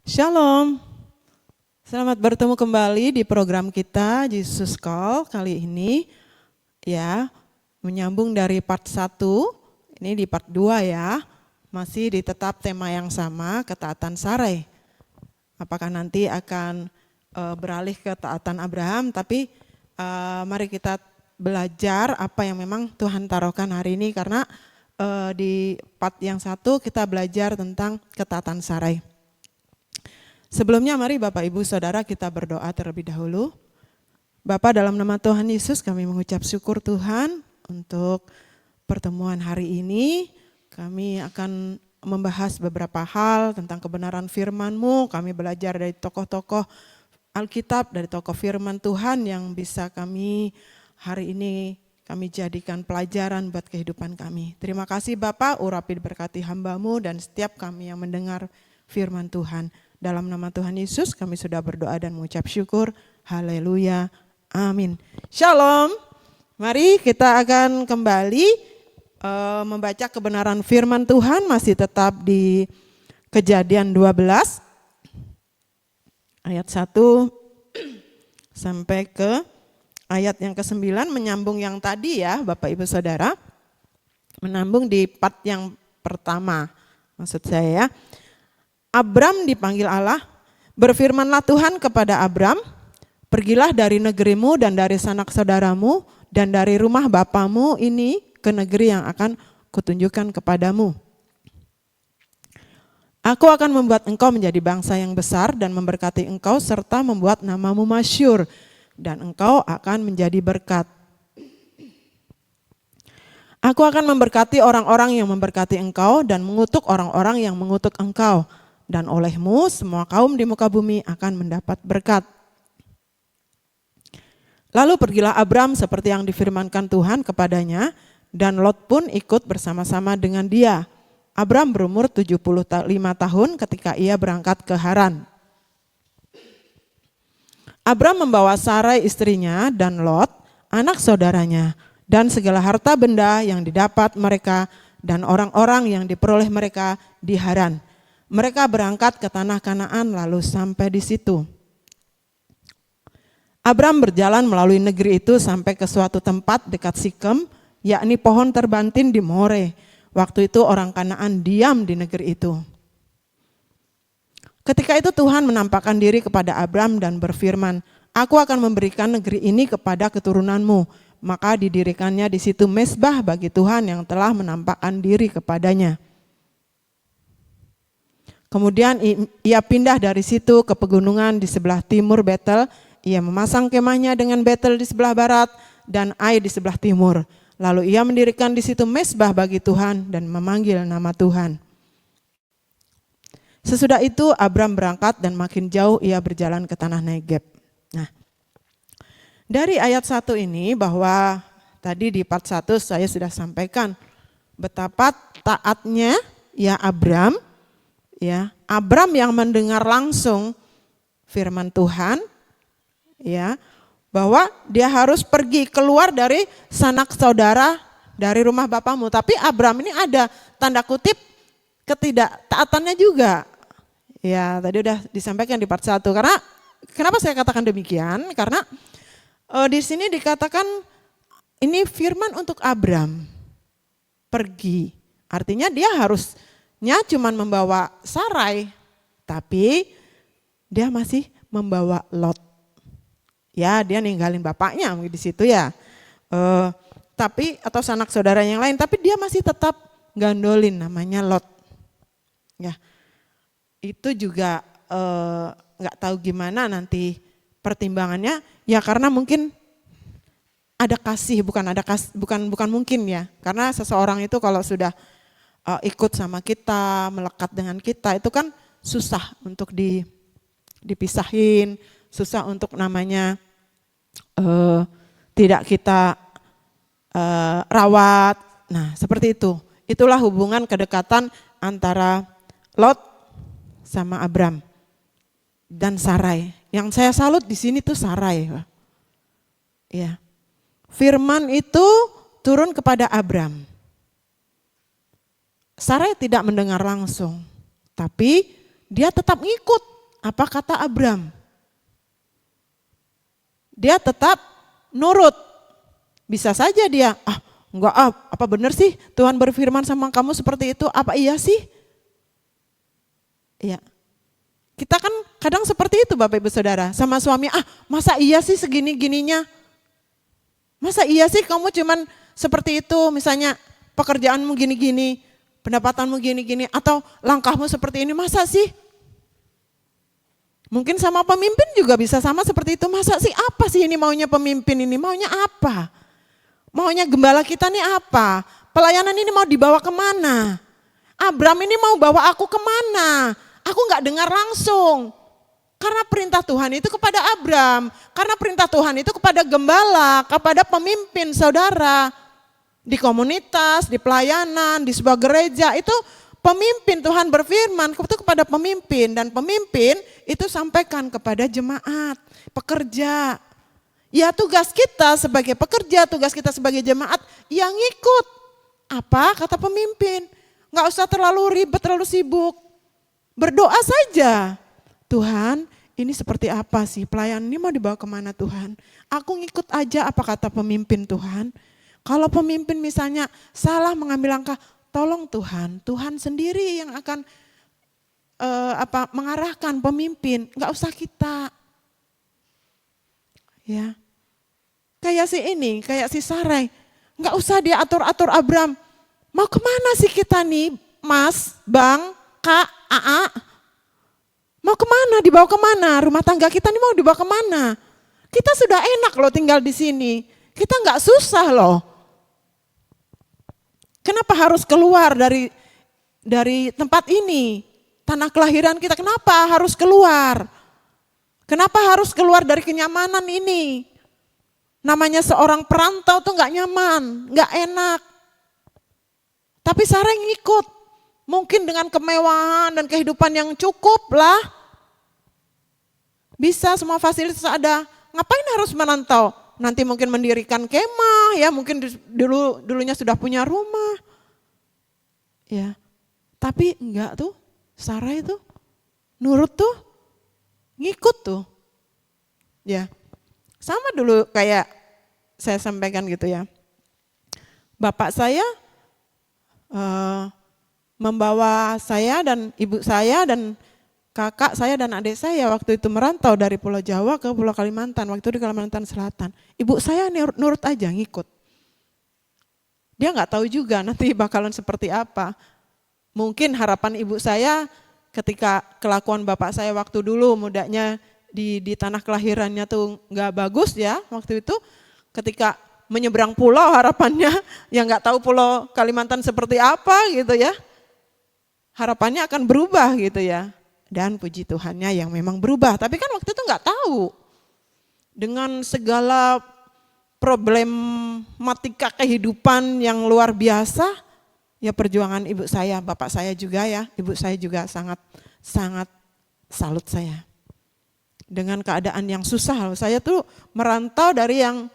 Shalom, selamat bertemu kembali di program kita Jesus Call kali ini ya, menyambung dari part 1, ini di part 2 ya, masih di tetap tema yang sama, ketaatan Sarai. Apakah nanti akan beralih ke taatan Abraham, tapi mari kita belajar apa yang memang Tuhan taruhkan hari ini karena di part yang 1 kita belajar tentang ketaatan Sarai. Sebelumnya mari Bapak Ibu Saudara kita berdoa terlebih dahulu. Bapa, dalam nama Tuhan Yesus kami mengucap syukur Tuhan untuk pertemuan hari ini. Kami akan membahas beberapa hal tentang kebenaran firman-Mu. Kami belajar dari tokoh-tokoh Alkitab, dari tokoh firman Tuhan yang bisa kami hari ini kami jadikan pelajaran buat kehidupan kami. Terima kasih Bapak, urapi berkati hamba-Mu dan setiap kami yang mendengar firman Tuhan. Dalam nama Tuhan Yesus kami sudah berdoa dan mengucap syukur. Haleluya. Amin. Shalom. Mari kita akan kembali membaca kebenaran firman Tuhan, masih tetap di Kejadian 12 ayat 1 sampai ke ayat yang ke-9, menyambung yang tadi ya Bapak Ibu Saudara. Menyambung di part yang pertama maksud saya ya. Abram dipanggil Allah, berfirmanlah Tuhan kepada Abram, pergilah dari negerimu dan dari sanak saudaramu dan dari rumah bapamu ini ke negeri yang akan kutunjukkan kepadamu. Aku akan membuat engkau menjadi bangsa yang besar dan memberkati engkau serta membuat namamu masyhur dan engkau akan menjadi berkat. Aku akan memberkati orang-orang yang memberkati engkau dan mengutuk orang-orang yang mengutuk engkau. Dan olehmu semua kaum di muka bumi akan mendapat berkat. Lalu pergilah Abram seperti yang difirmankan Tuhan kepadanya, dan Lot pun ikut bersama-sama dengan dia. Abram berumur 75 tahun ketika ia berangkat ke Haran. Abram membawa Sarai istrinya dan Lot, anak saudaranya, dan segala harta benda yang didapat mereka dan orang-orang yang diperoleh mereka di Haran. Mereka berangkat ke tanah Kanaan lalu sampai di situ. Abram berjalan melalui negeri itu sampai ke suatu tempat dekat Sikem, yakni pohon terbantin di More. Waktu itu orang Kanaan diam di negeri itu. Ketika itu Tuhan menampakkan diri kepada Abram dan berfirman, Aku akan memberikan negeri ini kepada keturunanmu. Maka didirikannya di situ mezbah bagi Tuhan yang telah menampakkan diri kepadanya. Kemudian ia pindah dari situ ke pegunungan di sebelah timur Betel. Ia memasang kemahnya dengan Betel di sebelah barat dan Ai di sebelah timur. Lalu ia mendirikan di situ mezbah bagi Tuhan dan memanggil nama Tuhan. Sesudah itu Abram berangkat dan makin jauh ia berjalan ke tanah Negeb. Nah, dari ayat 1 ini bahwa tadi di part 1 saya sudah sampaikan betapa taatnya ya Abram. Ya, Abram yang mendengar langsung firman Tuhan, ya, bahwa dia harus pergi keluar dari sanak saudara dari rumah bapamu. Tapi Abram ini ada tanda kutip ketidaktaatannya juga. Ya, tadi udah disampaikan di part 1. Karena kenapa saya katakan demikian? Karena di sini dikatakan ini firman untuk Abram. Pergi. Artinya dia harusnya cuman membawa Sarai, tapi dia masih membawa Lot. Ya, dia ninggalin bapaknya di situ ya. Tapi atau sanak saudara yang lain, tapi dia masih tetap gandolin namanya Lot. Ya, itu juga nggak tahu gimana nanti pertimbangannya. Ya karena mungkin ada kasih, bukan mungkin ya. Karena seseorang itu kalau sudah ikut sama kita, melekat dengan kita, itu kan susah untuk dipisahin, susah untuk namanya tidak kita rawat. Nah seperti itu. Itulah hubungan kedekatan antara Lot sama Abram dan Sarai. Yang saya salut di sini tuh Sarai. Ya. Firman itu turun kepada Abram. Sarai tidak mendengar langsung, tapi dia tetap ngikut. apa kata Abram. Dia tetap nurut. Bisa saja dia, enggak apa benar sih Tuhan berfirman sama kamu seperti itu, apa iya sih? Iya. Kita kan kadang seperti itu Bapak Ibu Saudara, sama suami, masa iya sih segini-gininya? Masa iya sih kamu cuman seperti itu, misalnya pekerjaanmu gini-gini, pendapatanmu gini-gini, atau langkahmu seperti ini, masa sih? Mungkin sama pemimpin juga bisa sama seperti itu, masa sih apa sih ini maunya pemimpin ini, maunya apa? Maunya gembala kita nih apa? Pelayanan ini mau dibawa kemana? Abram ini mau bawa aku kemana? Aku gak dengar langsung. Karena perintah Tuhan itu kepada Abram. Karena perintah Tuhan itu kepada gembala, kepada pemimpin saudara. Di komunitas, di pelayanan, di sebuah gereja itu pemimpin Tuhan berfirman itu kepada pemimpin. Dan pemimpin itu sampaikan kepada jemaat, pekerja. Ya tugas kita sebagai pekerja, tugas kita sebagai jemaat yang ngikut. Apa kata pemimpin? Gak usah terlalu ribet, terlalu sibuk. Berdoa saja. Tuhan ini seperti apa sih pelayanan ini mau dibawa kemana Tuhan? Aku ngikut aja apa kata pemimpin Tuhan. Kalau pemimpin misalnya salah mengambil langkah, tolong Tuhan. Tuhan sendiri yang akan mengarahkan pemimpin. Gak usah kita. Ya. Kayak si ini, kayak si Sarai. Gak usah dia atur-atur Abram. Mau kemana sih kita nih, Mas, Bang, Kak, AA? Mau kemana, dibawa kemana? Rumah tangga kita nih mau dibawa kemana? Kita sudah enak loh tinggal di sini. Kita gak susah loh. Kenapa harus keluar dari tempat ini? Tanah kelahiran kita, kenapa harus keluar? Kenapa harus keluar dari kenyamanan ini? Namanya seorang perantau tuh gak nyaman, gak enak. Tapi Sarai ngikut. Mungkin dengan kemewahan dan kehidupan yang cukup lah. Bisa semua fasilitas ada. Ngapain harus merantau? Nanti mungkin mendirikan kemah, ya mungkin dulunya sudah punya rumah. Ya. Tapi enggak tuh, Sarai tuh nurut tuh, ngikut tuh. Ya. Sama dulu kayak saya sampaikan gitu ya. Bapak saya membawa saya dan ibu saya dan kakak saya dan adik saya waktu itu merantau dari Pulau Jawa ke Pulau Kalimantan, waktu itu di Kalimantan Selatan. Ibu saya nurut aja ngikut. Dia nggak tahu juga nanti bakalan seperti apa. Mungkin harapan ibu saya ketika kelakuan bapak saya waktu dulu mudanya di tanah kelahirannya tuh nggak bagus ya waktu itu, ketika menyeberang pulau harapannya yang nggak tahu Pulau Kalimantan seperti apa gitu ya, harapannya akan berubah gitu ya. Dan puji Tuhannya yang memang berubah, tapi kan waktu itu nggak tahu dengan segala problematika kehidupan yang luar biasa. Ya perjuangan ibu saya, bapak saya juga ya, ibu saya juga sangat salut saya. Dengan keadaan yang susah, saya tuh merantau dari yang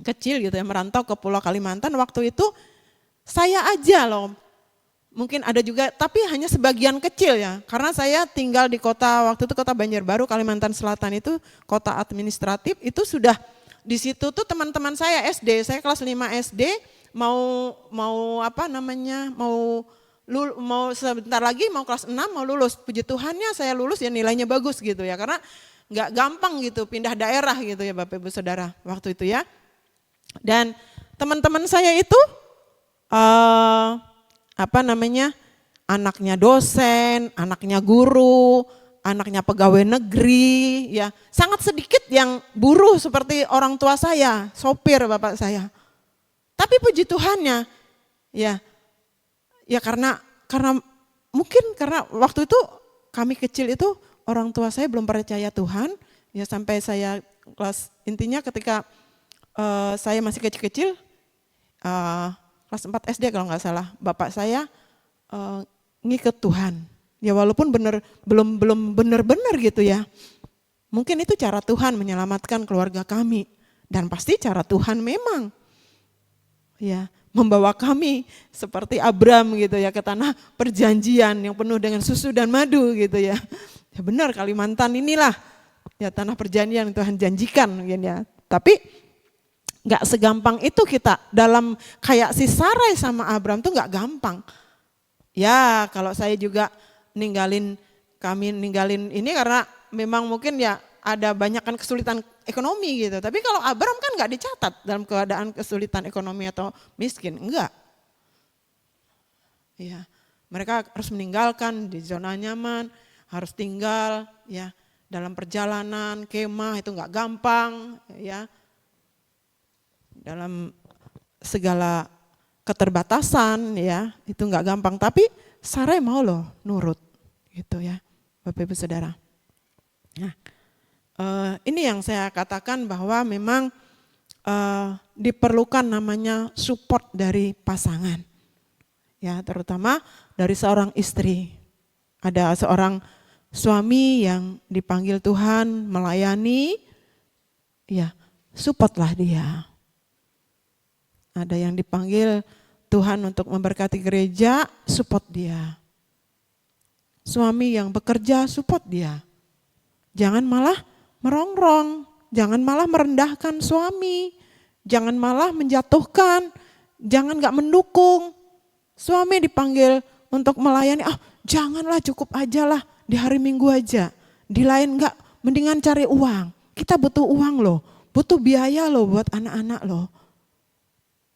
kecil gitu ya, merantau ke Pulau Kalimantan waktu itu saya aja loh. Mungkin ada juga, tapi hanya sebagian kecil ya. Karena saya tinggal di kota, waktu itu kota Banjarbaru, Kalimantan Selatan itu kota administratif, itu sudah di situ tuh teman-teman saya SD, saya kelas 5 SD, mau sebentar lagi mau kelas 6 mau lulus. Puji Tuhannya saya lulus ya nilainya bagus gitu ya. Karena nggak gampang gitu pindah daerah gitu ya Bapak Ibu Saudara waktu itu ya. Dan teman-teman saya itu anaknya dosen, anaknya guru, anaknya pegawai negeri ya. Sangat sedikit yang buruh seperti orang tua saya, sopir bapak saya. Tapi puji Tuhannya ya karena mungkin karena waktu itu kami kecil itu orang tua saya belum percaya Tuhan ya, sampai saya kelas, intinya ketika saya masih kecil-kecil kelas 4 SD kalau nggak salah, bapak saya ngikut Tuhan. Ya walaupun belum benar-benar gitu ya. Mungkin itu cara Tuhan menyelamatkan keluarga kami, dan pasti cara Tuhan memang ya membawa kami seperti Abram gitu ya ke tanah perjanjian yang penuh dengan susu dan madu gitu ya. Ya benar, Kalimantan inilah ya tanah perjanjian yang Tuhan janjikan mungkin ya. Tapi nggak segampang itu kita dalam kayak si Sarai sama Abram tuh nggak gampang. Ya kalau saya juga kami ninggalin ini karena memang mungkin ya ada banyak kan kesulitan ekonomi gitu. Tapi kalau Abram kan nggak dicatat dalam keadaan kesulitan ekonomi atau miskin, enggak. Ya, mereka harus meninggalkan di zona nyaman, harus tinggal ya dalam perjalanan kemah itu nggak gampang ya. Dalam segala keterbatasan ya itu nggak gampang, tapi Sarai mau loh nurut gitu ya Bapak Ibu Saudara. Nah ini yang saya katakan bahwa memang diperlukan namanya support dari pasangan ya, terutama dari seorang istri. Ada seorang suami yang dipanggil Tuhan melayani, ya supportlah dia. Ada yang dipanggil Tuhan untuk memberkati gereja, support dia. Suami yang bekerja, support dia. Jangan malah merongrong, jangan malah merendahkan suami, jangan malah menjatuhkan, jangan gak mendukung. Suami dipanggil untuk melayani, janganlah, cukup aja lah di hari Minggu aja. Di lain gak, mendingan cari uang. Kita butuh uang loh, butuh biaya loh buat anak-anak loh.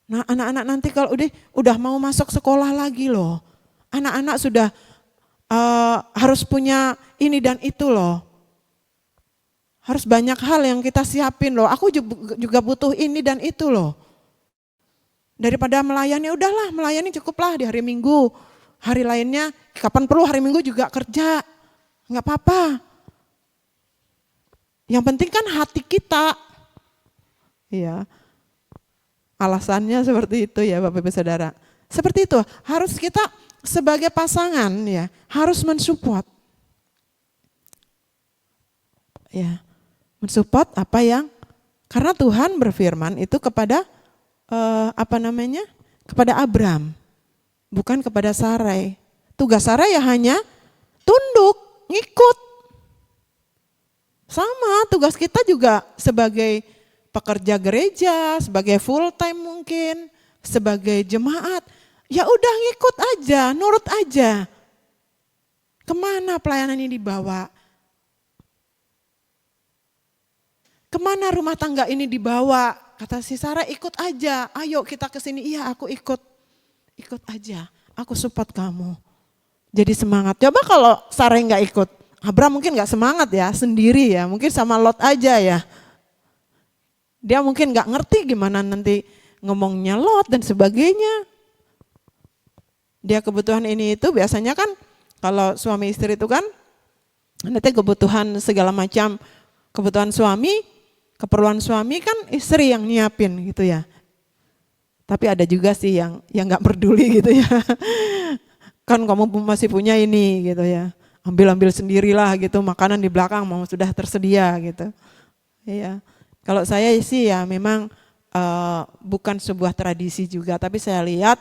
Nah anak-anak nanti kalau udah mau masuk sekolah lagi loh. Anak-anak sudah harus punya ini dan itu loh. Harus banyak hal yang kita siapin loh. Aku juga butuh ini dan itu loh. Daripada melayani, udahlah melayani cukuplah di hari Minggu. Hari lainnya kapan perlu hari Minggu juga kerja. Enggak apa-apa. Yang penting kan hati kita. Iya. Alasannya seperti itu ya Bapak Ibu Saudara. Seperti itu, harus kita sebagai pasangan ya, harus mensupport. Ya, mensupport apa yang, karena Tuhan berfirman itu kepada kepada Abram, bukan kepada Sarai. Tugas Sarai ya hanya tunduk, ngikut. Sama tugas kita juga sebagai pekerja gereja, sebagai full time mungkin, sebagai jemaat, ya udah ngikut aja, nurut aja. Kemana pelayanan ini dibawa? Kemana rumah tangga ini dibawa? Kata si Sarah, ikut aja, ayo kita ke sini. Iya aku ikut aja, aku support kamu. Jadi semangat. Coba kalau Sarah nggak ikut, Abram mungkin nggak semangat ya, sendiri ya, mungkin sama Lot aja ya. Dia mungkin gak ngerti gimana nanti ngomongnya Lot dan sebagainya. Dia kebutuhan ini itu biasanya kan kalau suami istri itu kan nanti kebutuhan segala macam, kebutuhan suami, keperluan suami kan istri yang nyiapin gitu ya. Tapi ada juga sih yang gak peduli gitu ya. Kan kamu masih punya ini gitu ya. Ambil sendirilah gitu, makanan di belakang mau sudah tersedia gitu. Iya. Kalau saya sih ya memang bukan sebuah tradisi juga, tapi saya lihat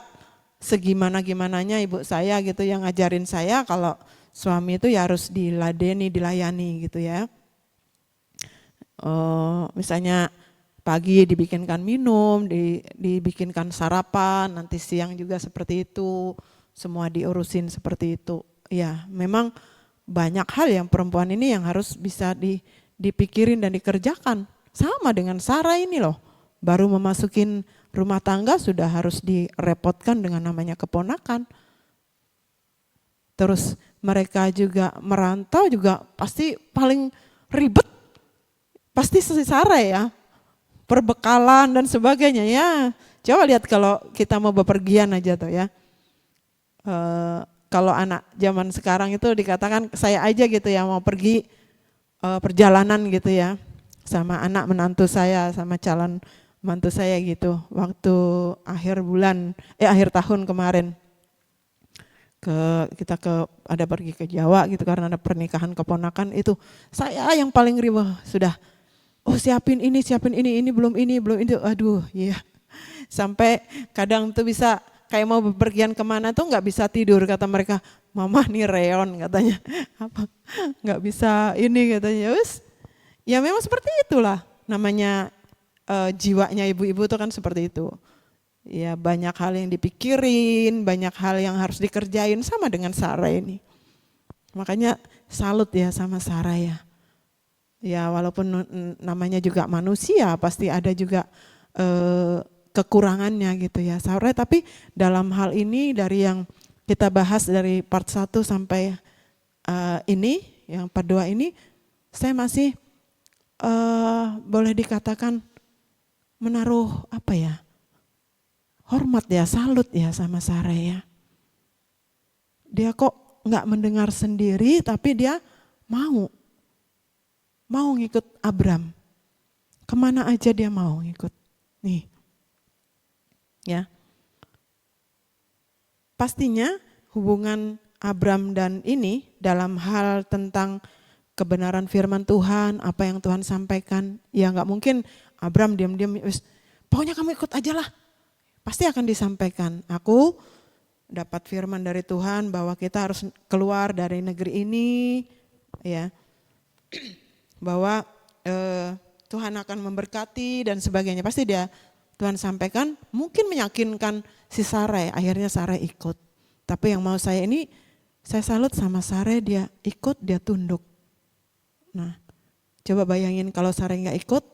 segimana-gimananya ibu saya gitu yang ngajarin saya kalau suami itu ya harus diladeni, dilayani gitu ya. Misalnya pagi dibikinkan minum, dibikinkan sarapan, nanti siang juga seperti itu, semua diurusin seperti itu. Ya memang banyak hal yang perempuan ini yang harus bisa dipikirin dan dikerjakan. Sama dengan Sarah ini loh, baru memasukin rumah tangga sudah harus direpotkan dengan namanya keponakan. Terus mereka juga merantau juga pasti paling ribet, pasti si Sarah ya, perbekalan dan sebagainya ya. Coba lihat kalau kita mau bepergian aja tuh ya. Kalau anak zaman sekarang itu dikatakan saya aja gitu ya mau pergi perjalanan gitu ya. Sama anak menantu saya, sama calon menantu saya gitu. Waktu akhir tahun kemarin kita ada pergi ke Jawa gitu karena ada pernikahan keponakan itu. Saya yang paling ribet sudah. Siapin ini belum ini. Aduh, iya. Sampai kadang tuh bisa kayak mau bepergian kemana tuh nggak bisa tidur kata mereka. mama nih reon katanya, apa nggak bisa ini katanya, wis ya memang seperti itulah namanya jiwanya ibu-ibu itu kan seperti itu. Ya banyak hal yang dipikirin, banyak hal yang harus dikerjain sama dengan Sarah ini. Makanya salut ya sama Sarah ya. Ya walaupun namanya juga manusia pasti ada juga kekurangannya gitu ya Sarah, tapi dalam hal ini dari yang kita bahas dari part 1 sampai ini, yang part 2 ini, saya masih boleh dikatakan menaruh apa ya, hormat ya, salut ya sama Sarah ya. Dia kok nggak mendengar sendiri tapi dia mau ngikut Abram. Kemana aja dia mau ngikut. Nih, ya. Pastinya hubungan Abram dan ini dalam hal tentang kebenaran firman Tuhan, apa yang Tuhan sampaikan, ya nggak mungkin Abram diam-diam, pokoknya kamu ikut aja lah. Pasti akan disampaikan, aku dapat firman dari Tuhan bahwa kita harus keluar dari negeri ini, ya, bahwa Tuhan akan memberkati dan sebagainya. Pasti Tuhan sampaikan, mungkin meyakinkan si Sarah, akhirnya Sarah ikut. Tapi yang mau saya ini, saya salut sama Sarah, dia ikut, dia tunduk. Nah, coba bayangin kalau Sarah nggak ikut,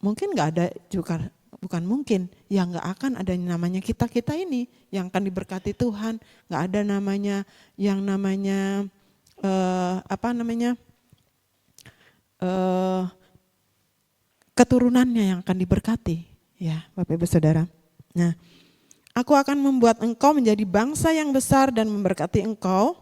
mungkin nggak ada juga, bukan mungkin, ya nggak akan ada namanya kita ini yang akan diberkati Tuhan, nggak ada namanya yang namanya keturunannya yang akan diberkati, ya Bapak Ibu Saudara. Nah, aku akan membuat engkau menjadi bangsa yang besar dan memberkati engkau,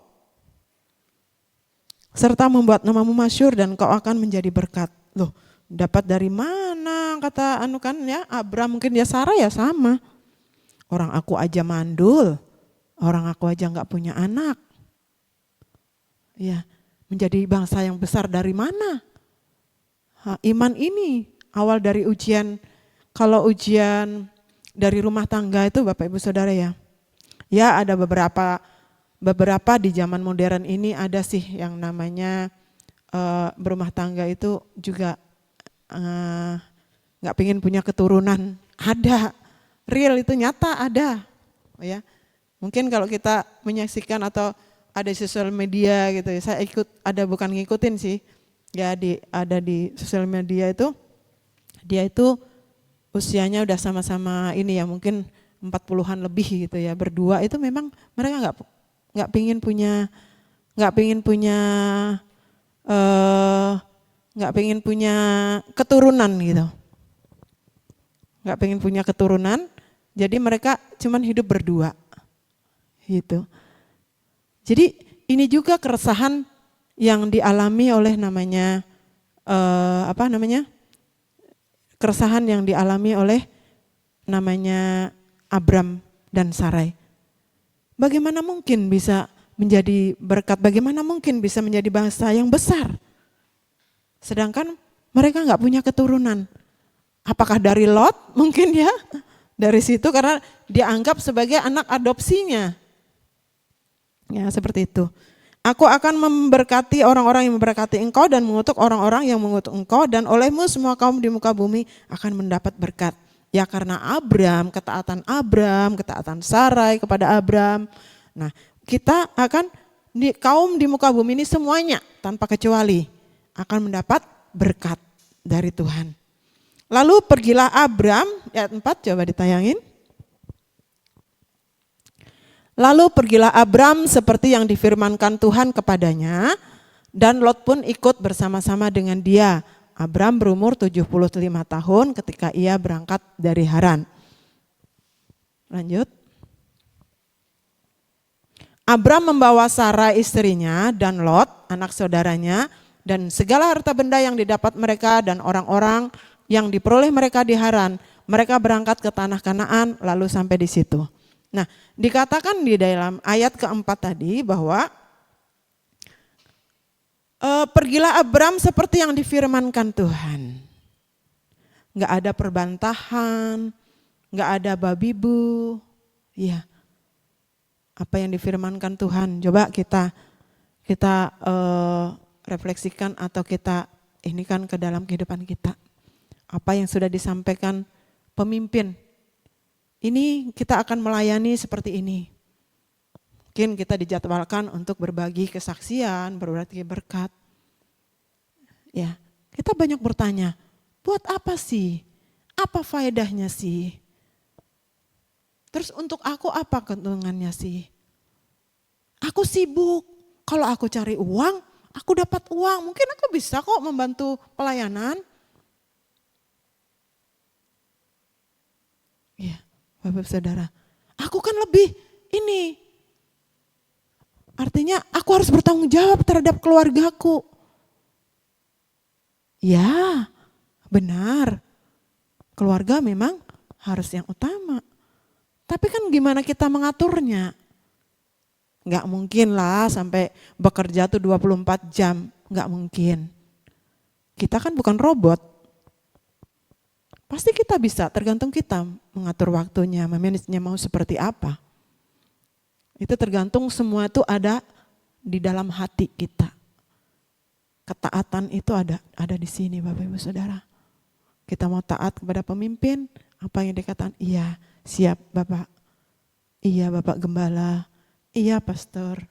serta membuat namamu masyhur dan engkau akan menjadi berkat. Loh, dapat dari mana kata kan ya, Abram mungkin ya Sarah ya sama. Orang aku aja mandul, orang aku aja nggak punya anak. Ya, menjadi bangsa yang besar dari mana? Iman ini awal dari ujian, kalau ujian dari rumah tangga itu Bapak Ibu Saudara ya. Ya ada beberapa di zaman modern ini ada sih yang namanya berumah tangga itu juga nggak pengen punya keturunan, ada, real itu nyata ada, ya. Mungkin kalau kita menyaksikan atau ada di sosial media gitu, saya ikut, ada bukan ngikutin sih, ya ada di sosial media itu, dia itu usianya udah sama-sama ini ya mungkin 40-an lebih gitu ya, berdua itu memang mereka nggak pingin punya keturunan gitu. Nggak pengen punya keturunan, jadi mereka cuman hidup berdua gitu. Jadi ini juga keresahan yang dialami oleh namanya keresahan yang dialami oleh namanya Abram dan Sarai. Bagaimana mungkin bisa menjadi berkat, bagaimana mungkin bisa menjadi bangsa yang besar, sedangkan mereka nggak punya keturunan. Apakah dari Lot mungkin ya, dari situ karena dianggap sebagai anak adopsinya. Ya seperti itu. Aku akan memberkati orang-orang yang memberkati engkau dan mengutuk orang-orang yang mengutuk engkau, dan olehmu semua kaum di muka bumi akan mendapat berkat. Ya karena ketaatan Sarai kepada Abram. Nah kita akan kaum di muka bumi ini semuanya tanpa kecuali akan mendapat berkat dari Tuhan. Lalu pergilah Abram, ayat 4 coba ditayangin. Lalu pergilah Abram seperti yang difirmankan Tuhan kepadanya, dan Lot pun ikut bersama-sama dengan dia. Abram berumur 75 tahun ketika ia berangkat dari Haran. Lanjut. Abram membawa Sarai istrinya dan Lot anak saudaranya dan segala harta benda yang didapat mereka dan orang-orang yang diperoleh mereka di Haran. Mereka berangkat ke tanah Kanaan lalu sampai di situ. Nah, dikatakan di dalam ayat keempat tadi bahwa pergilah Abram seperti yang difirmankan Tuhan. Nggak ada perbantahan, nggak ada babi bu. Ya, apa yang difirmankan Tuhan. Coba kita refleksikan atau kita ini kan ke dalam kehidupan kita. Apa yang sudah disampaikan pemimpin. Ini kita akan melayani seperti ini. Mungkin kita dijadwalkan untuk berbagi kesaksian, berbagi berkat. Ya, kita banyak bertanya, buat apa sih? Apa faedahnya sih? Terus untuk aku apa keuntungannya sih? Aku sibuk, kalau aku cari uang, aku dapat uang. Mungkin aku bisa kok membantu pelayanan. Ya, Bapak Saudara, aku kan lebih ini. Artinya aku harus bertanggung jawab terhadap keluargaku. Ya, benar. Keluarga memang harus yang utama. Tapi kan gimana kita mengaturnya? Enggak mungkin lah sampai bekerja tuh 24 jam. Enggak mungkin. Kita kan bukan robot. Pasti kita bisa, tergantung kita mengatur waktunya, memanagenya mau seperti apa. Itu tergantung semua itu ada di dalam hati kita. Ketaatan itu ada di sini Bapak Ibu Saudara. Kita mau taat kepada pemimpin, apa yang dikatakan? Iya, siap Bapak. Iya Bapak Gembala. Iya Pastor.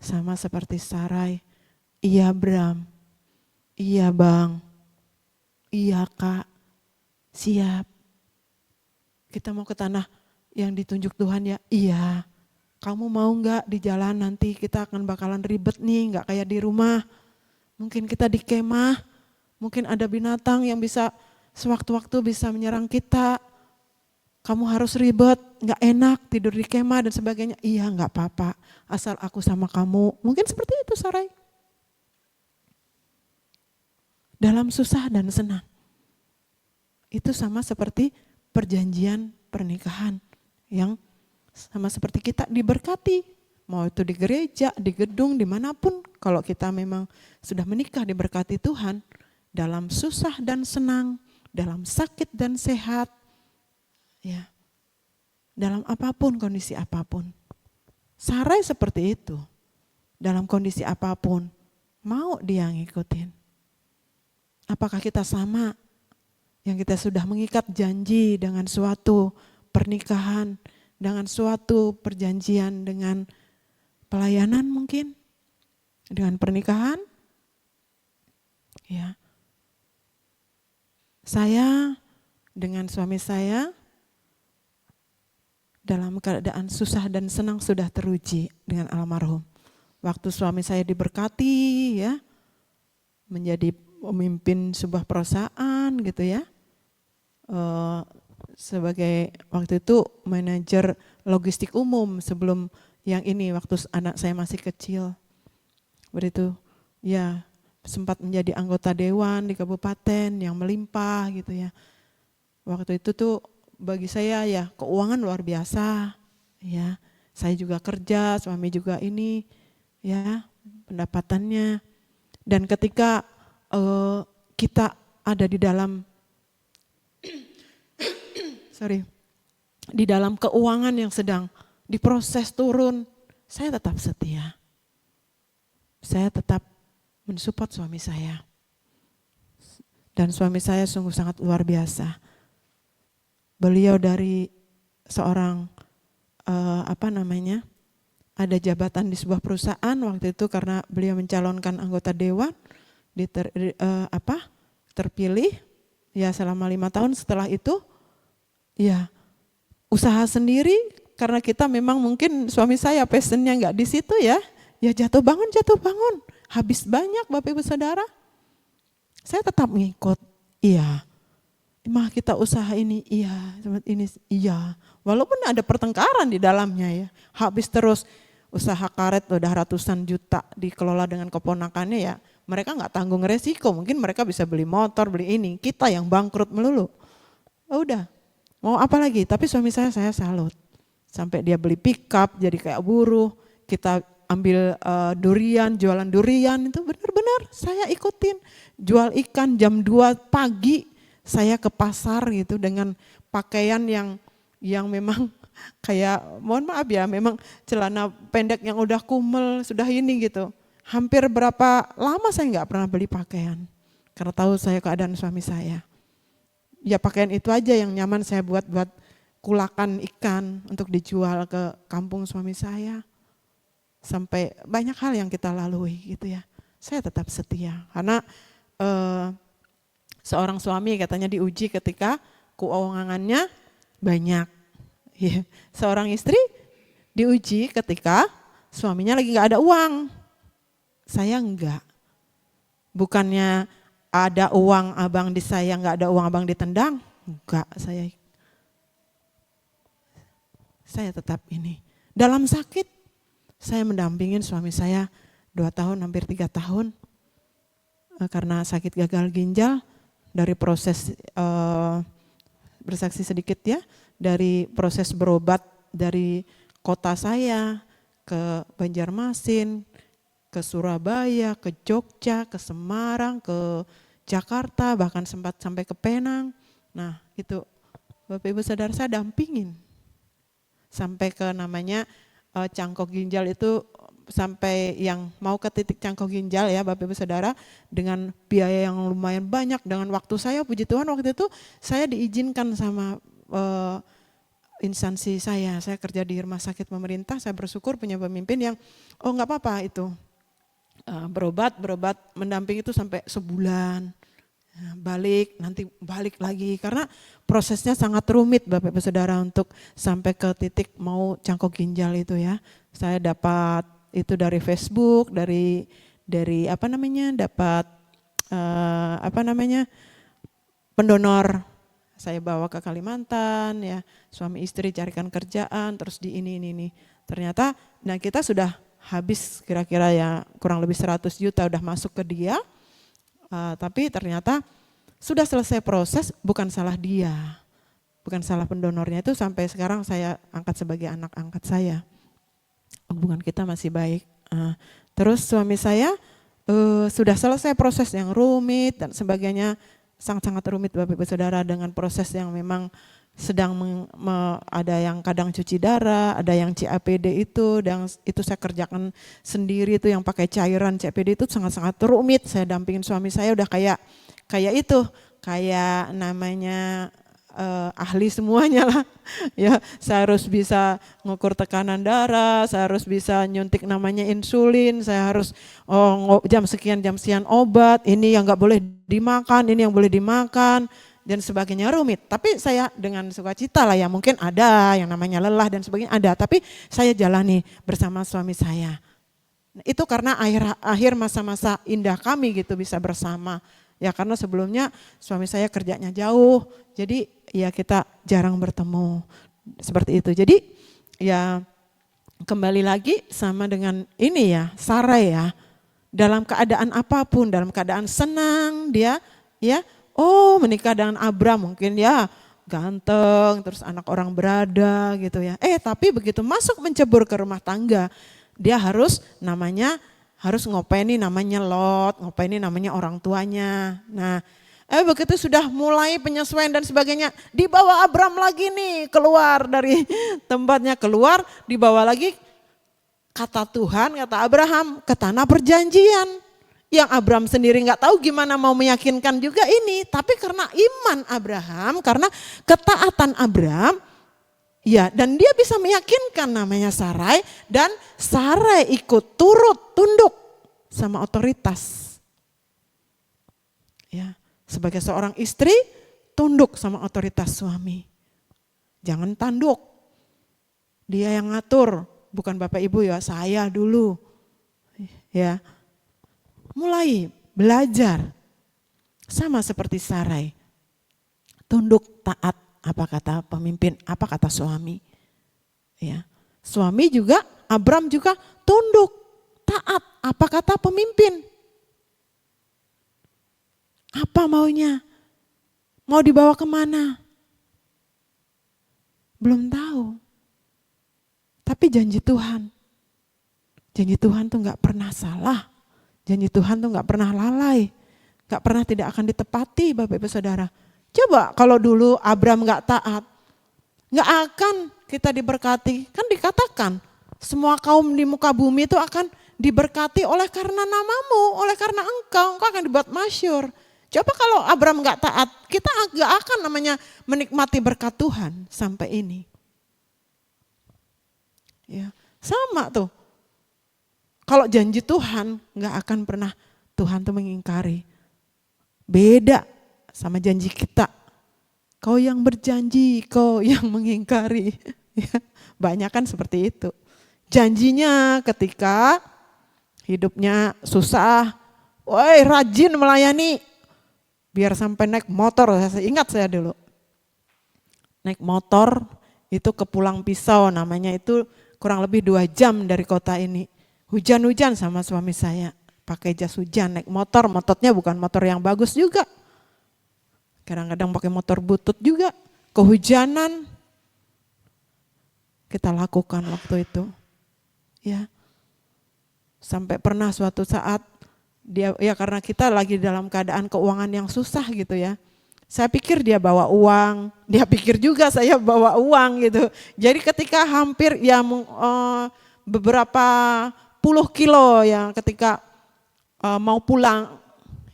Sama seperti Sarai. Iya Bram. Iya Bang. Iya Kak. Siap. Kita mau ke tanah yang ditunjuk Tuhan ya? Iya. Kamu mau enggak di jalan nanti kita akan bakalan ribet nih, enggak kayak di rumah. Mungkin kita di kemah, mungkin ada binatang yang bisa sewaktu-waktu bisa menyerang kita. Kamu harus ribet, enggak enak tidur di kemah dan sebagainya. Iya enggak apa-apa, asal aku sama kamu. Mungkin seperti itu Sarai. Dalam susah dan senang. Itu sama seperti perjanjian pernikahan yang sama seperti kita diberkati, mau itu di gereja, di gedung, dimanapun. Kalau kita memang sudah menikah diberkati Tuhan, dalam susah dan senang, dalam sakit dan sehat, ya, dalam apapun, kondisi apapun. Sarai seperti itu, dalam kondisi apapun, mau dia ngikutin. Apakah kita sama, yang kita sudah mengikat janji dengan suatu pernikahan, dengan suatu perjanjian, dengan pelayanan mungkin, dengan pernikahan. Ya, saya dengan suami saya dalam keadaan susah dan senang sudah teruji dengan almarhum. Waktu suami saya diberkati ya, menjadi pemimpin sebuah perusahaan gitu ya. Sebagai waktu itu manajer logistik umum sebelum yang ini waktu anak saya masih kecil. Begitu ya, sempat menjadi anggota dewan di kabupaten yang melimpah gitu ya. Waktu itu tuh bagi saya ya keuangan luar biasa ya. Saya juga kerja, suami juga ini ya pendapatannya. Dan ketika kita ada di dalam di dalam keuangan yang sedang diproses turun, saya tetap setia. Saya tetap mensupport suami saya. Dan suami saya sungguh sangat luar biasa. Beliau dari seorang ada jabatan di sebuah perusahaan waktu itu karena beliau mencalonkan anggota dewan, terpilih ya selama 5 tahun. Setelah itu ya usaha sendiri karena kita memang mungkin suami saya passionnya nggak di situ ya jatuh bangun, habis banyak Bapak Ibu Saudara. Saya tetap mengikut, iya. Mah kita usaha ini, iya. Walaupun ada pertengkaran di dalamnya ya, habis terus usaha karet udah ratusan juta dikelola dengan keponakannya ya. Mereka nggak tanggung resiko, mungkin mereka bisa beli motor, beli ini. Kita yang bangkrut melulu. Udah, mau apa lagi? Tapi suami saya salut. Sampai dia beli pickup, jadi kayak buruh. Kita ambil durian, jualan durian itu benar-benar saya ikutin. Jual ikan jam 2 pagi saya ke pasar gitu dengan pakaian yang memang kayak mohon maaf ya, memang celana pendek yang udah kumel, sudah ini gitu. Hampir berapa lama saya nggak pernah beli pakaian. Karena tahu saya keadaan suami saya. Ya pakaian itu aja yang nyaman saya buat kulakan ikan untuk dijual ke kampung suami saya. Sampai banyak hal yang kita lalui gitu ya. Saya tetap setia karena seorang suami katanya diuji ketika keuangannya banyak. Ya. Seorang istri diuji ketika suaminya lagi gak ada uang. Saya enggak. Bukannya ada uang abang di saya, gak ada uang abang ditendang. Enggak, saya tetap ini. Dalam sakit, saya mendampingin suami saya 2 tahun, hampir 3 tahun. Karena sakit gagal ginjal, dari proses bersaksi sedikit ya, dari proses berobat dari kota saya ke Banjarmasin, ke Surabaya, ke Jogja, ke Semarang, ke Jakarta, bahkan sempat sampai ke Penang. Nah itu Bapak Ibu Saudara saya dampingin. Sampai ke namanya cangkok ginjal itu, sampai yang mau ke titik cangkok ginjal ya Bapak Ibu Saudara, dengan biaya yang lumayan banyak, dengan waktu saya, puji Tuhan waktu itu saya diizinkan sama instansi saya kerja di rumah sakit pemerintah, saya bersyukur punya pemimpin yang nggak apa-apa itu berobat mendamping itu sampai sebulan, nanti balik lagi karena prosesnya sangat rumit Bapak Ibu Saudara untuk sampai ke titik mau cangkok ginjal itu ya. Saya dapat itu dari Facebook, dari dapat pendonor. Saya bawa ke Kalimantan ya, suami istri carikan kerjaan, terus di ini. Ternyata nah kita sudah habis kira-kira ya kurang lebih 100 juta udah masuk ke dia, tapi ternyata sudah selesai proses, bukan salah dia, bukan salah pendonornya, itu sampai sekarang saya angkat sebagai anak angkat saya. Hubungan kita masih baik. Terus suami saya sudah selesai proses yang rumit dan sebagainya, sangat-sangat rumit Bapak Ibu Saudara, dengan proses yang memang sedang ada yang kadang cuci darah, ada yang CAPD itu, dan itu saya kerjakan sendiri itu yang pakai cairan CAPD itu sangat-sangat rumit. Saya dampingin suami saya udah kayak namanya ahli semuanya lah ya. Saya harus bisa ngukur tekanan darah, saya harus bisa nyuntik namanya insulin, saya harus jam sekian obat, ini yang nggak boleh dimakan, ini yang boleh dimakan dan sebagainya, rumit. Tapi saya dengan sukacita lah ya, mungkin ada yang namanya lelah dan sebagainya ada, tapi saya jalani bersama suami saya. Itu karena akhir masa-masa indah kami gitu bisa bersama. Ya karena sebelumnya suami saya kerjanya jauh, jadi ya kita jarang bertemu seperti itu. Jadi ya kembali lagi sama dengan ini ya, Sarai ya, dalam keadaan apapun, dalam keadaan senang dia ya, menikah dengan Abram mungkin ya ganteng, terus anak orang berada gitu ya. Tapi begitu masuk mencebur ke rumah tangga, dia harus ngopaini namanya Lot, ngopaini namanya orang tuanya. Nah, begitu sudah mulai penyesuaian dan sebagainya, dibawa Abram lagi nih keluar dari tempatnya, keluar, dibawa lagi kata Tuhan, kata Abraham ke tanah perjanjian. Yang Abram sendiri nggak tahu gimana mau meyakinkan juga ini, tapi karena iman Abraham, karena ketaatan Abram, ya, dan dia bisa meyakinkan namanya Sarai, dan Sarai ikut turut tunduk sama otoritas. Ya, sebagai seorang istri tunduk sama otoritas suami. Jangan tanduk. Dia yang ngatur, bukan Bapak Ibu ya, saya dulu. Ya. Mulai belajar sama seperti Sarai. Tunduk, taat, apa kata pemimpin, apa kata suami. Ya. Suami juga, Abram juga tunduk, taat, apa kata pemimpin. Apa maunya? Mau dibawa kemana? Belum tahu. Tapi janji Tuhan tuh gak pernah salah. Janji Tuhan tuh gak pernah lalai. Gak pernah tidak akan ditepati Bapak Ibu Saudara. Coba kalau dulu Abram gak taat, Nggak akan kita diberkati. Kan dikatakan semua kaum di muka bumi itu akan diberkati oleh karena namamu, oleh karena engkau akan dibuat masyhur. Coba kalau Abraham nggak taat, kita nggak akan namanya menikmati berkat Tuhan sampai ini. Ya, sama tuh. Kalau janji Tuhan nggak akan pernah Tuhan tuh mengingkari. Beda sama janji kita. Kau yang berjanji, kau yang mengingkari. Ya, banyak kan seperti itu. Janjinya ketika hidupnya susah, woi rajin melayani, biar sampai naik motor. Ingat saya dulu, naik motor itu ke Pulang Pisau, namanya itu kurang lebih 2 jam dari kota ini. Hujan-hujan sama suami saya, pakai jas hujan, naik motor, motornya bukan motor yang bagus juga. Kadang-kadang pakai motor butut juga, kehujanan. Kita lakukan waktu itu. Ya. Sampai pernah suatu saat dia, ya karena kita lagi dalam keadaan keuangan yang susah gitu ya. Saya pikir dia bawa uang, dia pikir juga saya bawa uang gitu. Jadi ketika hampir ya beberapa puluh kilo ya ketika mau pulang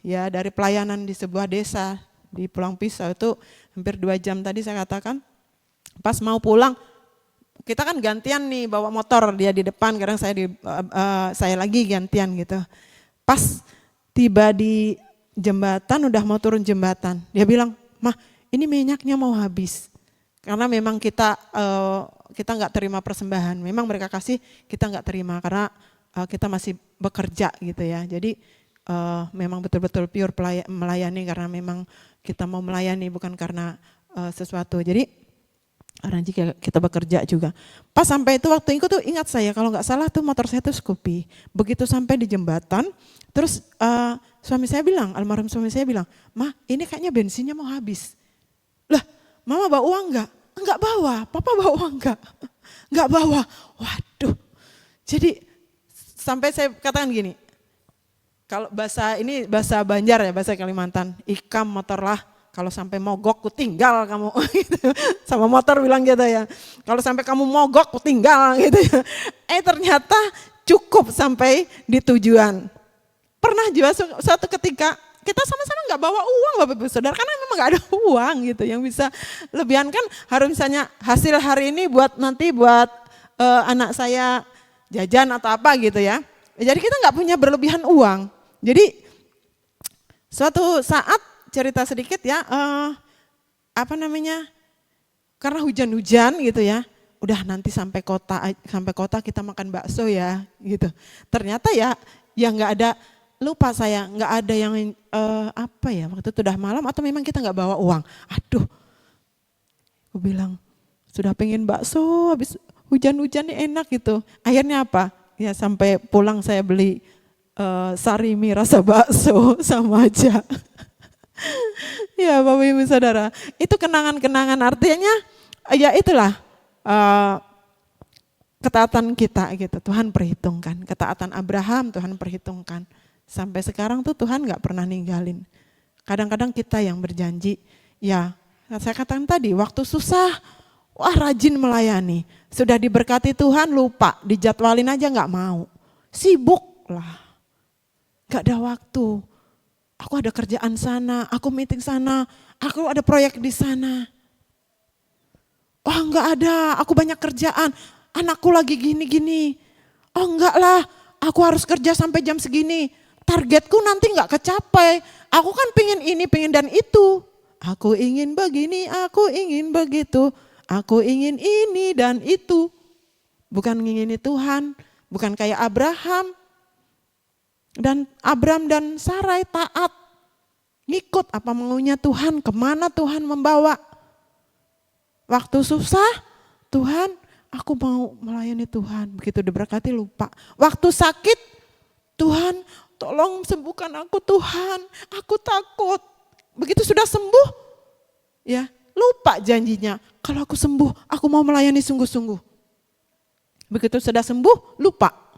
ya dari pelayanan di sebuah desa di Pulang Pisau itu hampir 2 jam tadi saya katakan. Pas mau pulang kita kan gantian nih bawa motor, dia di depan, kadang saya lagi gantian gitu. Pas tiba di jembatan, udah mau turun jembatan, dia bilang, "Mah, ini minyaknya mau habis." Karena memang kita nggak terima persembahan, memang mereka kasih kita nggak terima karena kita masih bekerja gitu ya. Jadi memang betul-betul pure melayani karena memang kita mau melayani bukan karena sesuatu. Jadi karena jika kita bekerja juga. Pas sampai itu waktu itu tuh ingat saya kalau nggak salah tuh motor saya tuh Scoopy. Begitu sampai di jembatan, terus suami saya bilang, almarhum suami saya bilang, "Mah, ini kayaknya bensinnya mau habis." Lah, Mama bawa uang enggak? Enggak bawa. Papa bawa uang enggak? Enggak bawa. Waduh. Jadi sampai saya katakan gini, kalau bahasa Banjar ya, bahasa Kalimantan, ikam motorlah, kalau sampai mogok ku tinggal kamu. Gitu. Sama motor bilang gitu ya, kalau sampai kamu mogok ku tinggal gitu ya. Ternyata cukup sampai di tujuan. Pernah juga suatu ketika kita sama-sama nggak bawa uang Bapak Ibu Saudara, karena memang nggak ada uang gitu yang bisa lebihan kan, harus misalnya hasil hari ini buat nanti buat anak saya jajan atau apa gitu ya. Jadi kita nggak punya berlebihan uang. Jadi suatu saat cerita sedikit ya, karena hujan-hujan gitu ya, udah nanti sampai kota kita makan bakso ya gitu. Ternyata ya nggak ada, lupa saya nggak ada yang waktu itu udah malam atau memang kita nggak bawa uang. Aduh, aku bilang sudah pengen bakso, habis hujan-hujannya enak gitu. Akhirnya apa? Ya sampai pulang saya beli sarimi rasa bakso sama aja. Ya Bapak Ibu Saudara, itu kenangan-kenangan, artinya ya itulah ketaatan kita gitu. Tuhan perhitungkan, ketaatan Abraham Tuhan perhitungkan. Sampai sekarang tuh Tuhan gak pernah ninggalin. Kadang-kadang kita yang berjanji, ya saya katakan tadi waktu susah, wah rajin melayani. Sudah diberkati Tuhan lupa, dijadwalin aja gak mau. Sibuk lah, gak ada waktu. Aku ada kerjaan sana, aku meeting sana, aku ada proyek di sana. Oh enggak ada, aku banyak kerjaan, anakku lagi gini-gini. Oh enggak lah, aku harus kerja sampai jam segini. Targetku nanti enggak kecapai, aku kan pengen ini, pengen dan itu. Aku ingin begini, aku ingin begitu. Aku ingin ini dan itu. Bukan ngingini Tuhan, bukan kayak Abraham. Dan Abram dan Sarai taat, ngikut apa maunya Tuhan, kemana Tuhan membawa. Waktu susah, Tuhan aku mau melayani Tuhan, begitu diberkati lupa. Waktu sakit, Tuhan tolong sembuhkan aku Tuhan, aku takut. Begitu sudah sembuh, ya lupa janjinya. Kalau aku sembuh, aku mau melayani sungguh-sungguh. Begitu sudah sembuh, lupa.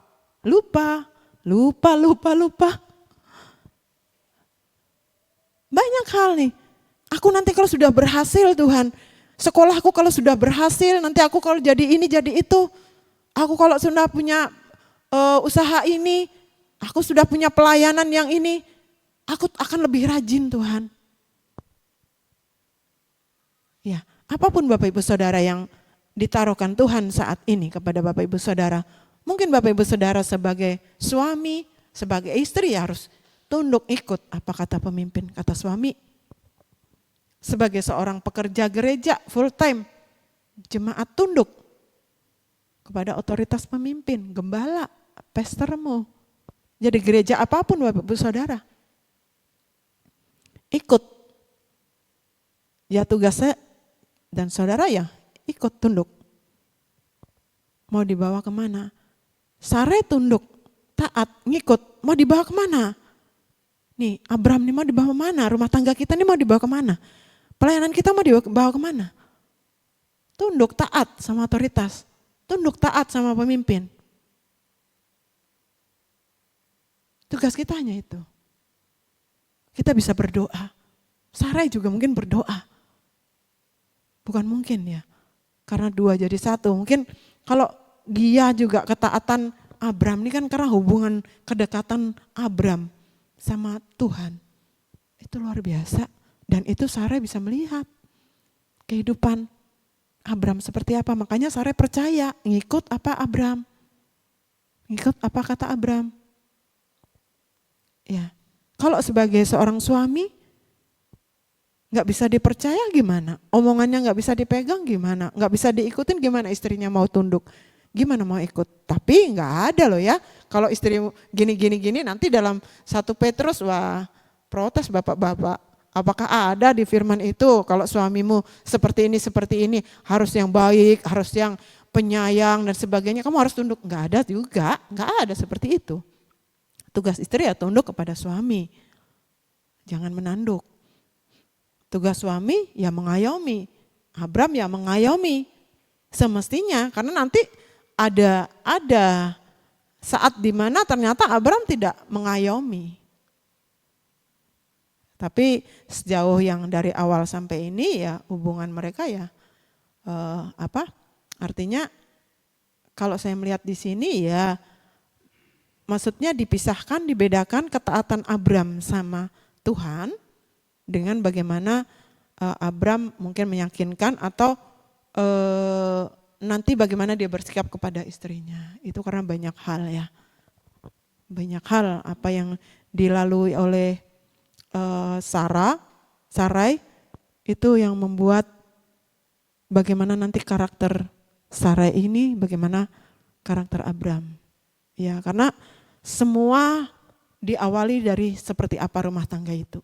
Banyak hal nih. Aku nanti kalau sudah berhasil Tuhan, Sekolahku kalau sudah berhasil, nanti aku kalau jadi ini, jadi itu. Aku kalau sudah punya usaha ini, aku sudah punya pelayanan yang ini, aku akan lebih rajin Tuhan. Ya, apapun Bapak Ibu Saudara yang ditaruhkan Tuhan saat ini kepada Bapak Ibu Saudara. Mungkin Bapak Ibu Saudara sebagai suami, sebagai istri ya harus tunduk ikut apa kata pemimpin, kata suami. Sebagai seorang pekerja gereja full time, jemaat tunduk kepada otoritas pemimpin, gembala, pastormu. Jadi gereja apapun Bapak Ibu Saudara, ikut. Ya tugasnya dan saudara ya ikut tunduk. Mau dibawa kemana? Sarai tunduk, taat, ngikut. Mau dibawa kemana? Nih Abram nih mau dibawa kemana? Rumah tangga kita nih mau dibawa kemana? Pelayanan kita mau dibawa kemana? Tunduk, taat sama otoritas. Tunduk, taat sama pemimpin. Tugas kita hanya itu. Kita bisa berdoa. Sarai juga mungkin berdoa. Bukan mungkin ya, karena dua jadi satu. Mungkin kalau dia juga ketaatan Abram ini kan karena hubungan kedekatan Abram sama Tuhan. Itu luar biasa dan itu Sarai bisa melihat kehidupan Abram seperti apa. Makanya Sarai percaya ngikut apa Abram. Ngikut apa kata Abram. Ya, kalau sebagai seorang suami nggak bisa dipercaya gimana? Omongannya nggak bisa dipegang gimana? Nggak bisa diikutin gimana istrinya mau tunduk? Gimana mau ikut? Tapi nggak ada loh ya. Kalau istri gini nanti dalam 1 Petrus wah protes bapak-bapak. Apakah ada di firman itu kalau suamimu seperti ini harus yang baik, harus yang penyayang dan sebagainya. Kamu harus tunduk. Nggak ada juga, nggak ada seperti itu. Tugas istri ya tunduk kepada suami. Jangan menanduk. Tugas suami ya mengayomi, Abram ya mengayomi semestinya karena nanti ada saat dimana ternyata Abram tidak mengayomi. Tapi sejauh yang dari awal sampai ini ya hubungan mereka ya artinya kalau saya melihat di sini ya maksudnya dipisahkan, dibedakan ketaatan Abram sama Tuhan. Dengan bagaimana Abram mungkin meyakinkan atau nanti bagaimana dia bersikap kepada istrinya. Itu karena banyak hal ya. Banyak hal apa yang dilalui oleh Sarai itu yang membuat bagaimana nanti karakter Sarai ini, bagaimana karakter Abram. Ya, karena semua diawali dari seperti apa rumah tangga itu.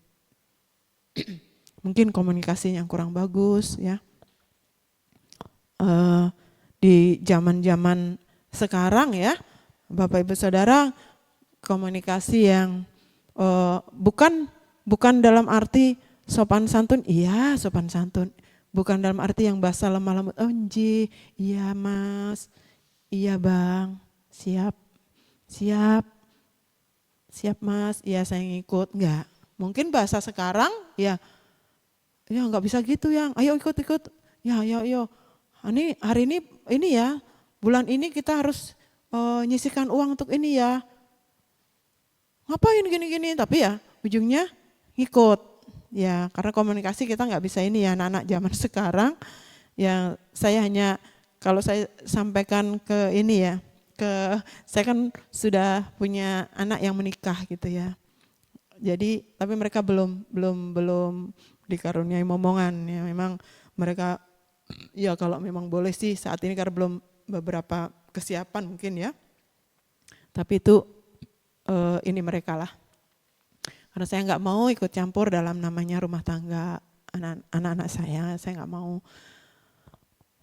Mungkin komunikasinya yang kurang bagus ya. Di zaman-zaman sekarang ya, Bapak Ibu Saudara, komunikasi yang bukan dalam arti sopan santun, iya sopan santun. Bukan dalam arti yang bahasa lemah lembut, oh Nji, iya Mas, iya Bang, siap Mas, iya saya ngikut, enggak. Mungkin bahasa sekarang ya nggak bisa gitu yang, ayo ikut, ya ayo. Ini hari ini ya, bulan ini kita harus nyisihkan uang untuk ini ya. Ngapain gini, tapi ya ujungnya ngikut. Ya karena komunikasi kita nggak bisa ini ya anak-anak zaman sekarang. Ya saya hanya kalau saya sampaikan ke ini ya, saya kan sudah punya anak yang menikah gitu ya. Jadi tapi mereka belum dikaruniai momongan ya, memang mereka ya kalau memang boleh sih saat ini karena belum beberapa kesiapan mungkin ya. Tapi itu ini mereka lah. Karena saya nggak mau ikut campur dalam namanya rumah tangga anak-anak saya nggak mau.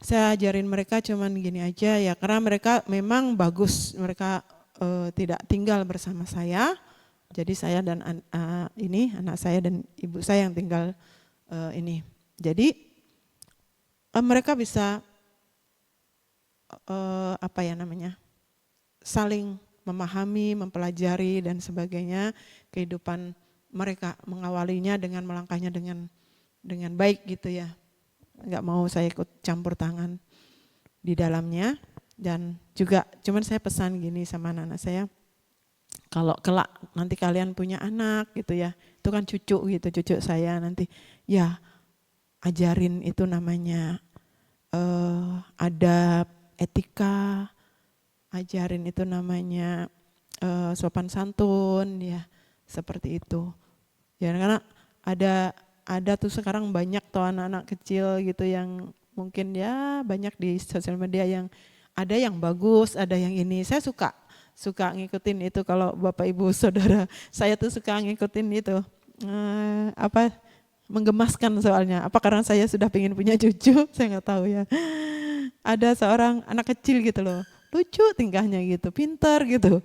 Saya ajarin mereka cuman gini aja ya, karena mereka memang bagus, mereka tidak tinggal bersama saya. Jadi saya dan anak saya dan ibu saya yang tinggal ini. Jadi mereka bisa saling memahami, mempelajari dan sebagainya kehidupan mereka, mengawalinya dengan melangkahnya dengan baik gitu ya. nggak mau saya ikut campur tangan di dalamnya. Dan juga cuman saya pesan gini sama anak-anak saya, kalau kelak nanti kalian punya anak gitu ya, itu kan cucu gitu, cucu saya nanti, ya ajarin itu namanya adab, etika, ajarin itu namanya sopan santun ya, seperti itu. Ya karena ada tuh sekarang banyak tuh anak-anak kecil gitu yang mungkin ya banyak di sosial media yang ada yang bagus, ada yang ini. Saya suka ngikutin itu kalau Bapak Ibu Saudara. Saya tuh suka ngikutin itu. Menggemaskan soalnya. Apa karena saya sudah pengen punya cucu? Saya nggak tahu ya. Ada seorang anak kecil gitu loh. Lucu tingkahnya gitu, pintar gitu.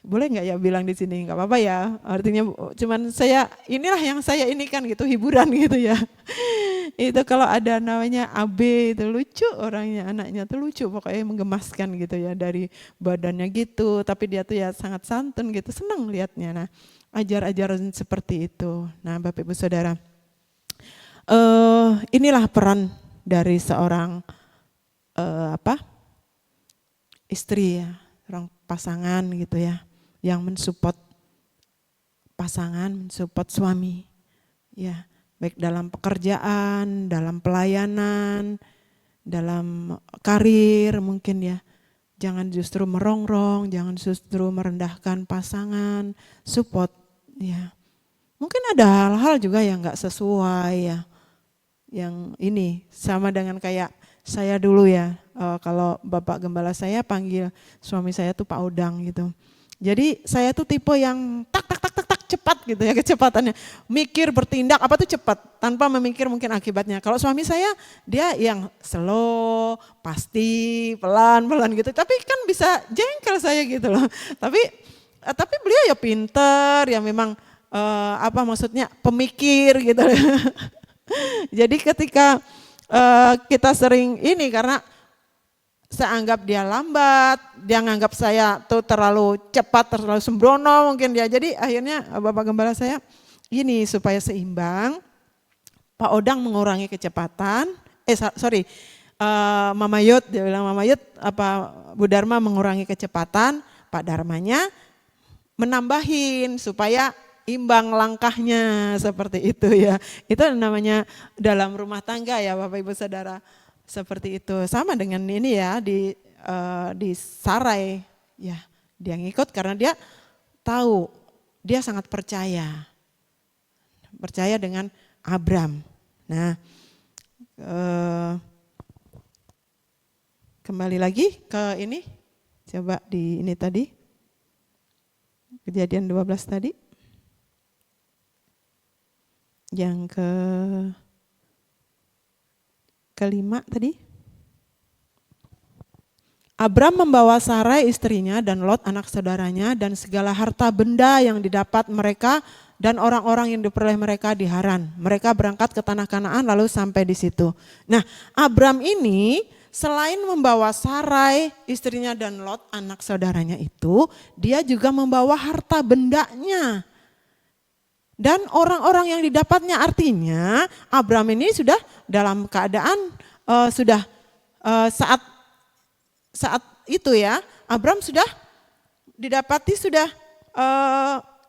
Boleh nggak ya bilang di sini? Nggak apa-apa ya. Artinya cuman inilah yang saya ini kan gitu, hiburan gitu ya. Itu kalau ada namanya AB itu lucu orangnya, anaknya tuh lucu, pokoknya menggemaskan gitu ya, dari badannya gitu, tapi dia tuh ya sangat santun gitu, senang lihatnya. Nah, ajar-ajaran seperti itu. Nah, Bapak Ibu Saudara, inilah peran dari seorang istri ya, orang pasangan gitu ya, yang mensupport pasangan, mensupport suami, ya. Baik dalam pekerjaan, dalam pelayanan, dalam karir mungkin ya. Jangan justru merongrong, jangan justru merendahkan pasangan, support ya. Mungkin ada hal-hal juga yang gak sesuai ya. Yang ini sama dengan kayak saya dulu ya, kalau Bapak Gembala saya panggil suami saya tuh Pak Odang gitu. Jadi saya tuh tipe yang tak cepat gitu ya kecepatannya. Mikir, bertindak apa tuh cepat tanpa memikir mungkin akibatnya. Kalau suami saya dia yang slow, pasti, pelan-pelan gitu. Tapi kan bisa jengkel saya gitu loh. Tapi beliau ya pinter, ya memang maksudnya pemikir gitu. Jadi ketika kita sering ini karena saya anggap dia lambat, dia nganggap saya tuh terlalu cepat, terlalu sembrono mungkin dia. Jadi akhirnya Bapak Gembala saya ini supaya seimbang, Pak Odang mengurangi kecepatan, Mama Yud, dia bilang Mama Yud, Bu Dharma mengurangi kecepatan, Pak Dharmanya menambahin supaya imbang langkahnya seperti itu ya. Itu namanya dalam rumah tangga ya Bapak Ibu Saudara. Seperti itu, sama dengan ini ya di Sarai ya, dia ngikut karena dia tahu, dia sangat percaya dengan Abram. Nah, kembali lagi ke ini, coba di ini tadi, Kejadian 12 tadi, yang kelima tadi. Abram membawa Sarai istrinya dan Lot anak saudaranya dan segala harta benda yang didapat mereka dan orang-orang yang diperoleh mereka di Haran. Mereka berangkat ke tanah Kanaan lalu sampai di situ. Nah, Abram ini selain membawa Sarai istrinya dan Lot anak saudaranya itu, dia juga membawa harta bendanya. Dan orang-orang yang didapatnya, artinya Abram ini sudah dalam keadaan saat itu ya, Abram sudah didapati sudah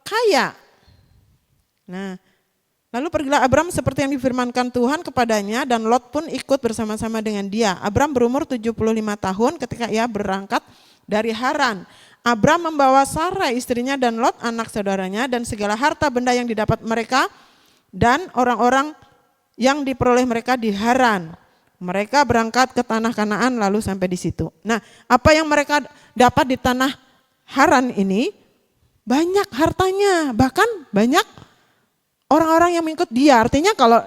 kaya. Nah, lalu pergilah Abram seperti yang difirmankan Tuhan kepadanya dan Lot pun ikut bersama-sama dengan dia. Abram berumur 75 tahun ketika ia berangkat dari Haran. Abram membawa Sarai istrinya dan Lot anak saudaranya dan segala harta benda yang didapat mereka dan orang-orang yang diperoleh mereka di Haran. Mereka berangkat ke tanah Kanaan lalu sampai di situ. Nah, apa yang mereka dapat di tanah Haran ini banyak hartanya, bahkan banyak orang-orang yang mengikut dia. Artinya kalau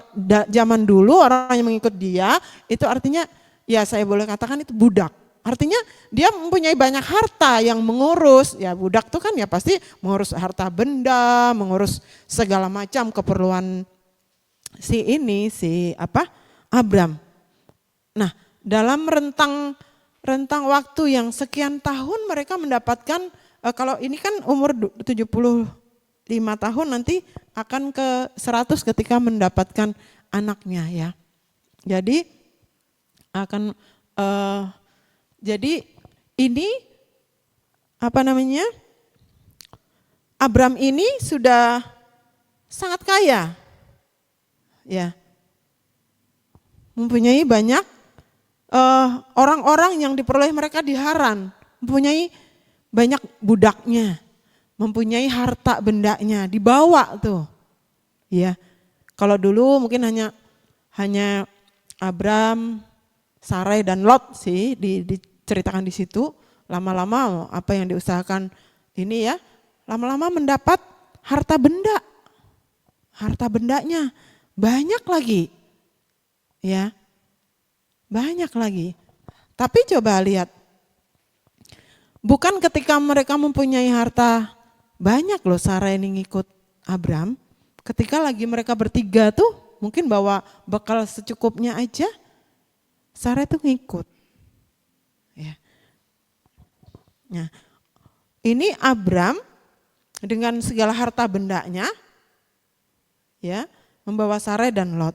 zaman dulu orang yang mengikut dia itu artinya ya saya boleh katakan itu budak. Artinya dia mempunyai banyak harta yang mengurus, ya budak tuh kan ya pasti mengurus harta benda, mengurus segala macam keperluan Abram. Nah, dalam rentang waktu yang sekian tahun mereka mendapatkan, kalau ini kan umur 75 tahun nanti akan ke 100 ketika mendapatkan anaknya ya. Jadi akan jadi ini Abram ini sudah sangat kaya, ya, mempunyai banyak orang-orang yang diperoleh mereka di Haran, mempunyai banyak budaknya, mempunyai harta bendanya, dibawa tuh, ya. Kalau dulu mungkin hanya Abram, Sarai dan Lot sih diceritakan di situ. Lama-lama apa yang diusahakan ini ya, lama-lama mendapat harta benda. Harta bendanya banyak lagi. Ya. Banyak lagi. Tapi coba lihat. Bukan ketika mereka mempunyai harta banyak loh Sarai ini ngikut Abram. Ketika lagi mereka bertiga tuh mungkin bawa bekal secukupnya aja. Sarai tuh ngikut. Ya. Nah, ini Abram dengan segala harta bendanya ya, membawa Sarai dan Lot.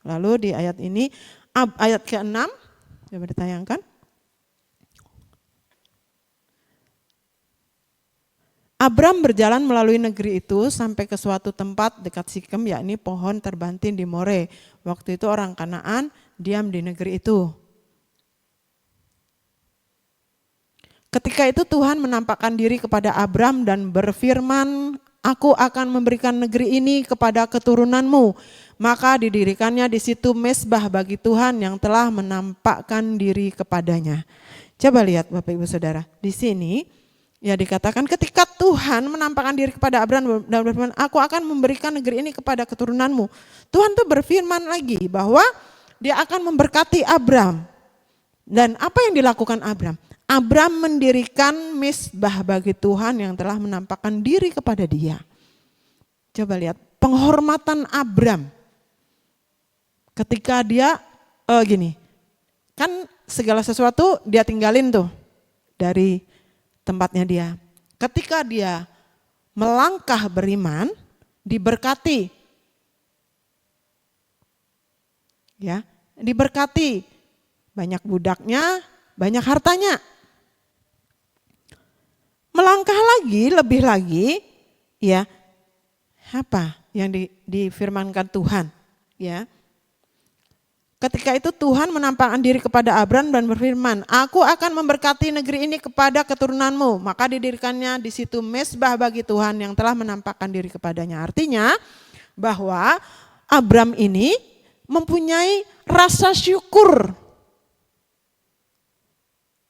Lalu di ayat ini ayat ke-6 coba ditayangkan. Abram berjalan melalui negeri itu sampai ke suatu tempat dekat Sikem, yakni pohon terbantin di More. Waktu itu orang Kanaan diam di negeri itu. Ketika itu Tuhan menampakkan diri kepada Abram dan berfirman, "Aku akan memberikan negeri ini kepada keturunanmu." Maka didirikannya di situ mezbah bagi Tuhan yang telah menampakkan diri kepadanya. Coba lihat Bapak Ibu Saudara, di sini ya dikatakan ketika Tuhan menampakkan diri kepada Abram dan berfirman, "Aku akan memberikan negeri ini kepada keturunanmu." Tuhan tuh berfirman lagi bahwa dia akan memberkati Abram. Dan apa yang dilakukan Abram? Abram mendirikan mezbah bagi Tuhan yang telah menampakkan diri kepada dia. Coba lihat penghormatan Abram. Ketika dia gini, kan segala sesuatu dia tinggalin tuh dari tempatnya dia. Ketika dia melangkah beriman, diberkati. Ya, diberkati. Banyak budaknya, banyak hartanya. Melangkah lagi, lebih lagi, ya, apa yang difirmankan Tuhan, ya. Ketika itu Tuhan menampakkan diri kepada Abram dan berfirman, "Aku akan memberkati negeri ini kepada keturunanmu." Maka didirikannya di situ mezbah bagi Tuhan yang telah menampakkan diri kepadanya. Artinya bahwa Abram ini mempunyai rasa syukur.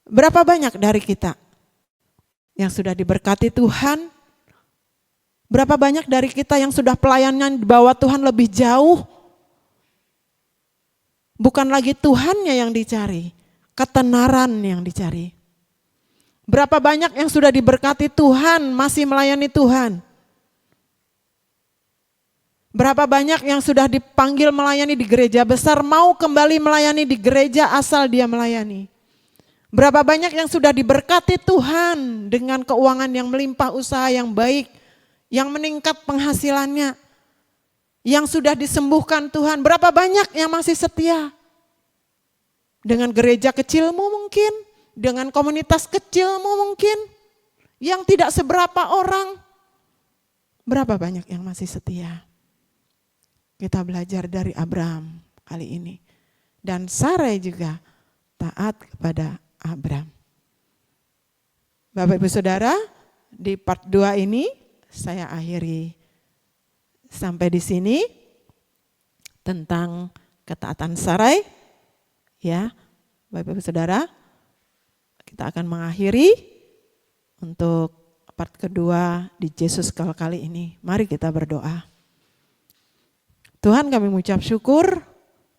Berapa banyak dari kita yang sudah diberkati Tuhan? Berapa banyak dari kita yang sudah pelayanan di bawah Tuhan lebih jauh? Bukan lagi Tuhannya yang dicari, ketenaran yang dicari. Berapa banyak yang sudah diberkati Tuhan masih melayani Tuhan? Berapa banyak yang sudah dipanggil melayani di gereja besar mau kembali melayani di gereja asal dia melayani? Berapa banyak yang sudah diberkati Tuhan dengan keuangan yang melimpah, usaha yang baik, yang meningkat penghasilannya, yang sudah disembuhkan Tuhan. Berapa banyak yang masih setia dengan gereja kecilmu mungkin, dengan komunitas kecilmu mungkin, yang tidak seberapa orang. Berapa banyak yang masih setia? Kita belajar dari Abram kali ini. Dan Sarai juga taat kepada Abram. Bapak Ibu Saudara, di part 2 ini saya akhiri sampai di sini tentang ketaatan Sarai. Ya, Bapak Ibu Saudara, kita akan mengakhiri untuk part kedua di Yesus kali ini. Mari kita berdoa. Tuhan, kami mengucap syukur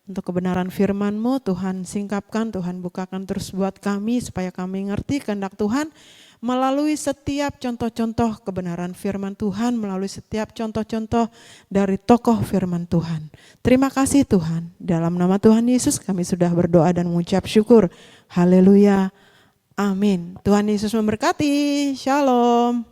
untuk kebenaran firman-Mu. Tuhan singkapkan, Tuhan bukakan terus buat kami supaya kami ngerti kehendak Tuhan melalui setiap contoh-contoh kebenaran firman Tuhan, melalui setiap contoh-contoh dari tokoh firman Tuhan. Terima kasih Tuhan, dalam nama Tuhan Yesus kami sudah berdoa dan mengucap syukur. Haleluya, amin. Tuhan Yesus memberkati, shalom.